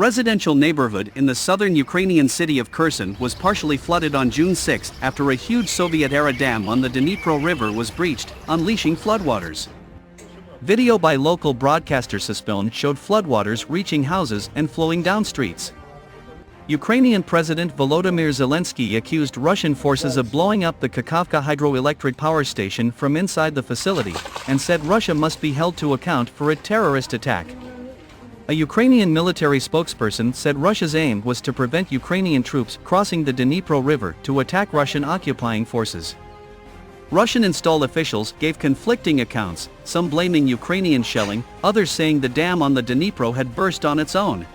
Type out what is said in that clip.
Residential neighborhood in the southern Ukrainian city of Kherson was partially flooded on June 6 after a huge Soviet-era dam on the Dnipro River was breached, unleashing floodwaters. Video by local broadcaster Suspiln showed floodwaters reaching houses and flowing down streets. Ukrainian President Volodymyr Zelensky accused Russian forces of blowing up the Kakhovka hydroelectric power station from inside the facility, and said Russia must be held to account for a terrorist attack. A Ukrainian military spokesperson said Russia's aim was to prevent Ukrainian troops crossing the Dnipro River to attack Russian occupying forces. Russian installed officials gave conflicting accounts, some blaming Ukrainian shelling, others saying the dam on the Dnipro had burst on its own.